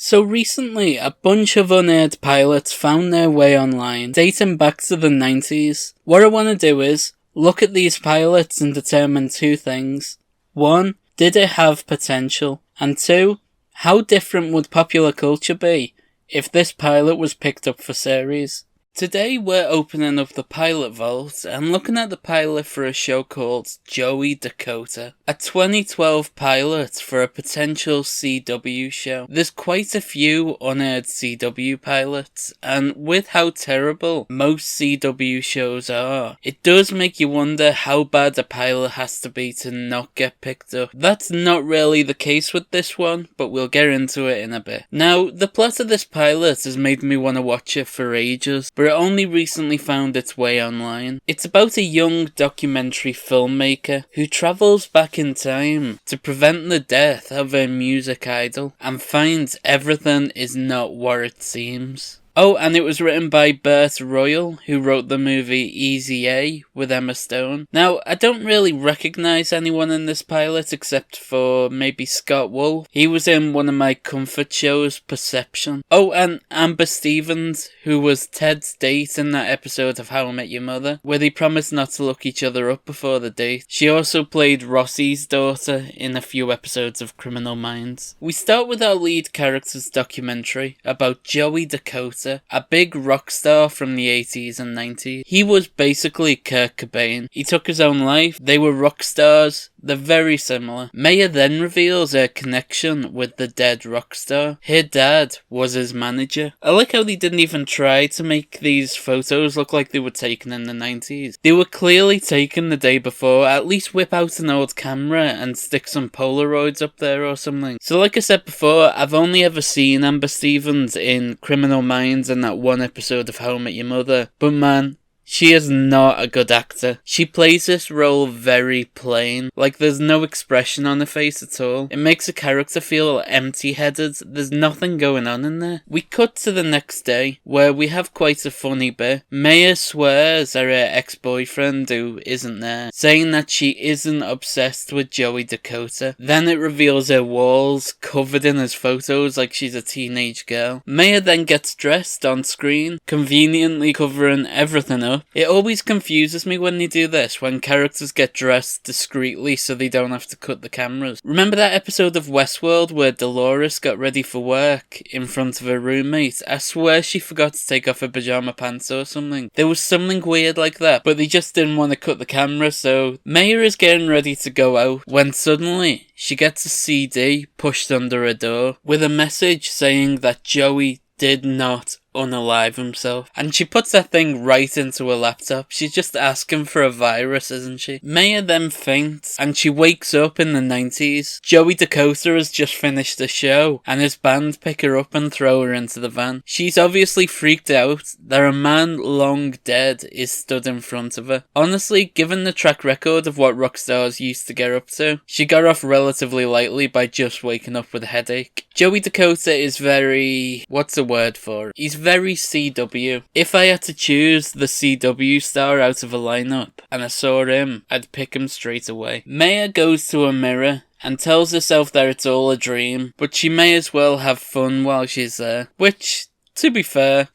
So recently, a bunch of unaired pilots found their way online, dating back to the 90s. What I want to do is look at these pilots and determine two things. One, did it have potential? And two, how different would popular culture be if this pilot was picked up for series? Today we're opening up the pilot vault and looking at the pilot for a show called Joey Dakota, a 2012 pilot for a potential CW show. There's quite a few unaired CW pilots, and with how terrible most CW shows are, it does make you wonder how bad a pilot has to be to not get picked up. That's not really the case with this one, but we'll get into it in a bit. Now, the plot of this pilot has made me want to watch it for ages, but it only recently found its way online. It's about a young documentary filmmaker who travels back in time to prevent the death of a music idol and finds everything is not what it seems. Oh, and it was written by Burt Royal, who wrote the movie Easy A with Emma Stone. Now, I don't really recognise anyone in this pilot except for maybe Scott Wool. He was in one of my comfort shows, Perception. Oh, and Amber Stevens, who was Ted's date in that episode of How I Met Your Mother, where they promised not to look each other up before the date. She also played Rossi's daughter in a few episodes of Criminal Minds. We start with our lead character's documentary about Joey Dakota, a big rock star from the 80s and 90s. He was basically Kurt Cobain. He took his own life. They were rock stars. They're very similar. Maya then reveals her connection with the dead rock star. Her dad was his manager. I like how they didn't even try to make these photos look like they were taken in the 90s. They were clearly taken the day before. At least whip out an old camera and stick some Polaroids up there or something. So like I said before, I've only ever seen Amber Stevens in Criminal Minds and that one episode of How I Met Your Mother. But man, she is not a good actor. She plays this role very plain. Like, there's no expression on her face at all. It makes a character feel empty-headed. There's nothing going on in there. We cut to the next day, where we have quite a funny bit. Maya swears at her ex-boyfriend, who isn't there, saying that she isn't obsessed with Joey Dakota. Then it reveals her walls covered in his photos like she's a teenage girl. Maya then gets dressed on screen, conveniently covering everything up. It always confuses me when they do this, when characters get dressed discreetly so they don't have to cut the cameras. Remember that episode of Westworld where Dolores got ready for work in front of her roommate? I swear she forgot to take off her pyjama pants or something. There was something weird like that, but they just didn't want to cut the camera, so Maya is getting ready to go out when suddenly she gets a CD pushed under her door with a message saying that Joey did not unalive himself. And she puts that thing right into her laptop. She's just asking for a virus, isn't she? Maya then faints and she wakes up in the 90s. Joey Dakota has just finished the show and his band pick her up and throw her into the van. She's obviously freaked out that a man long dead is stood in front of her. Honestly, given the track record of what rock stars used to get up to, she got off relatively lightly by just waking up with a headache. Joey Dakota is very... what's the word for it? He's very CW. If I had to choose the CW star out of a lineup and I saw him, I'd pick him straight away. Maya goes to a mirror and tells herself that it's all a dream, but she may as well have fun while she's there. Which, to be fair,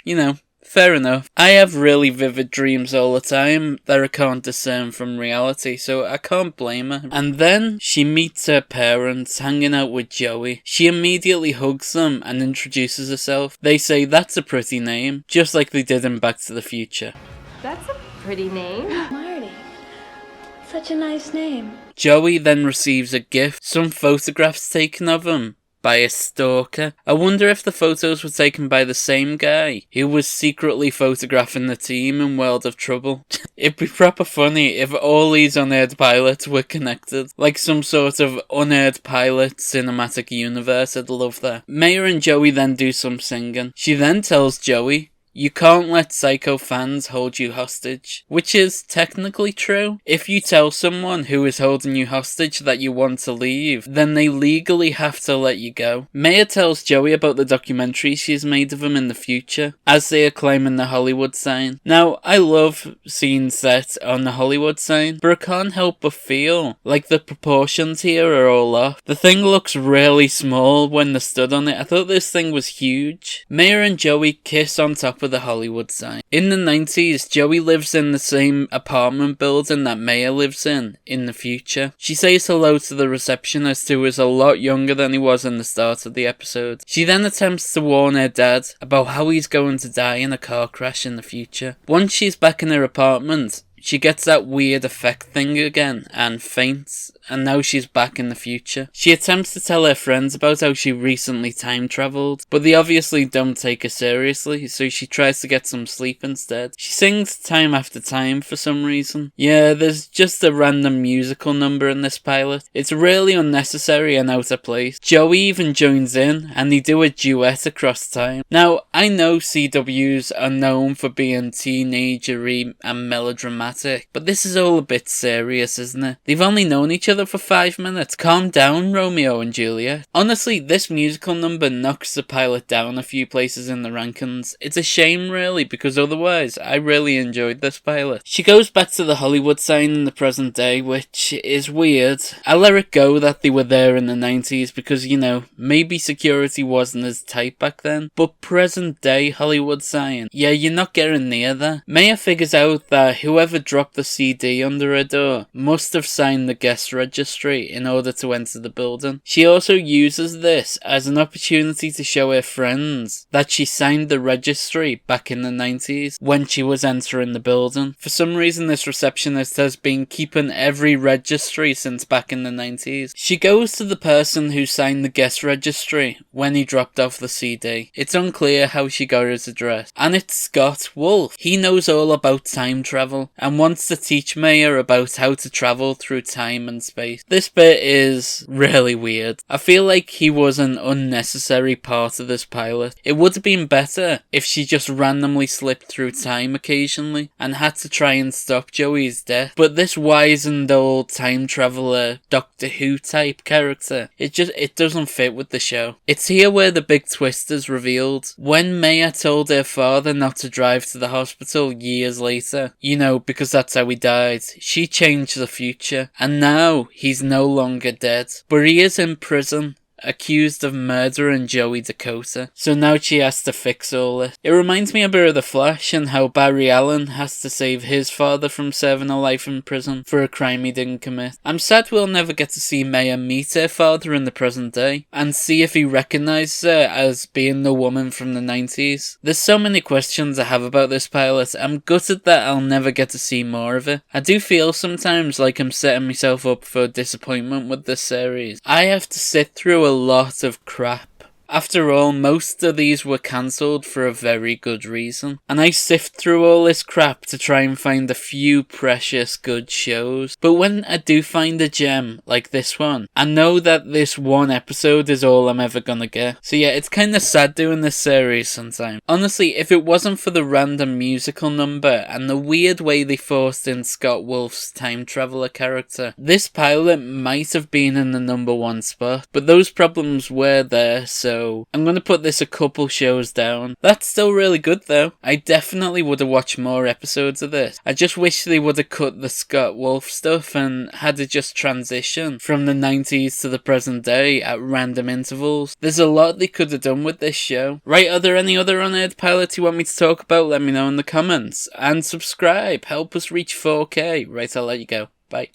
fair enough. I have really vivid dreams all the time that I can't discern from reality, so I can't blame her. And then she meets her parents hanging out with Joey. She immediately hugs them and introduces herself. They say that's a pretty name, just like they did in Back to the Future. That's a pretty name. Marty. Such a nice name. Joey then receives a gift, some photographs taken of him by a stalker. I wonder if the photos were taken by the same guy who was secretly photographing the team in World of Trouble. It'd be proper funny if all these unaired pilots were connected, like some sort of unaired pilot cinematic universe. I'd love that. Maya and Joey then do some singing. She then tells Joey You can't let psycho fans hold you hostage. Which is technically true. If you tell someone who is holding you hostage that you want to leave, then they legally have to let you go. Maya tells Joey about the documentary she's made of him in the future, as they are climbing the Hollywood sign. Now, I love scenes set on the Hollywood sign, but I can't help but feel like the proportions here are all off. The thing looks really small when they stood on it. I thought this thing was huge. Maya and Joey kiss on top of the Hollywood sign. In the 90s, Joey lives in the same apartment building that Maya lives in the future. She says hello to the receptionist, who is a lot younger than he was in the start of the episode. She then attempts to warn her dad about how he's going to die in a car crash in the future. Once she's back in her apartment, she gets that weird effect thing again and faints, and now she's back in the future. She attempts to tell her friends about how she recently time travelled, but they obviously don't take her seriously, so she tries to get some sleep instead. She sings Time After Time for some reason. Yeah, there's just a random musical number in this pilot. It's really unnecessary and out of place. Joey even joins in, and they do a duet across time. Now, I know CWs are known for being teenagery and melodramatic, but this is all a bit serious, isn't it? They've only known each other for 5 minutes. Calm down, Romeo and Juliet. Honestly, this musical number knocks the pilot down a few places in the rankings. It's a shame, really, because otherwise, I really enjoyed this pilot. She goes back to the Hollywood sign in the present day, which is weird. I let it go that they were there in the 90s because, you know, maybe security wasn't as tight back then, but present day Hollywood sign, yeah, you're not getting near that. Maya figures out that whoever dropped the CD under her door must have signed the guest registry in order to enter the building. She also uses this as an opportunity to show her friends that she signed the registry back in the 90s when she was entering the building. For some reason, this receptionist has been keeping every registry since back in the 90s. She goes to the person who signed the guest registry when he dropped off the CD. It's unclear how she got his address, and it's Scott Wolf. He knows all about time travel and wants to teach Maya about how to travel through time and space. This bit is really weird. I feel like he was an unnecessary part of this pilot. It would have been better if she just randomly slipped through time occasionally and had to try and stop Joey's death. But this wizened old time traveler, Doctor Who type character, it doesn't fit with the show. It's here where the big twist is revealed. When Maya told her father not to drive to the hospital years later, you know, because that's how he died, she changed the future, and now he's no longer dead, but he is in prison, accused of murdering Joey Dakota. So now she has to fix all this. It reminds me a bit of The Flash and how Barry Allen has to save his father from serving a life in prison for a crime he didn't commit. I'm sad we'll never get to see Maya meet her father in the present day and see if he recognises her as being the woman from the 90s. There's so many questions I have about this pilot. I'm gutted that I'll never get to see more of it. I do feel sometimes like I'm setting myself up for disappointment with this series. I have to sit through a lot of crap. After all, most of these were cancelled for a very good reason, and I sift through all this crap to try and find a few precious good shows. But when I do find a gem like this one, I know that this one episode is all I'm ever gonna get. So yeah, it's kinda sad doing this series sometimes. Honestly, if it wasn't for the random musical number and the weird way they forced in Scott Wolf's time traveler character, this pilot might have been in the #1 spot, but those problems were there, so I'm going to put this a couple shows down. That's still really good though. I definitely would have watched more episodes of this. I just wish they would have cut the Scott Wolf stuff and had it just transition from the 90s to the present day at random intervals. There's a lot they could have done with this show. Right, are there any other Unaired pilots you want me to talk about? Let me know in the comments. And subscribe. Help us reach 4K. Right, I'll let you go. Bye.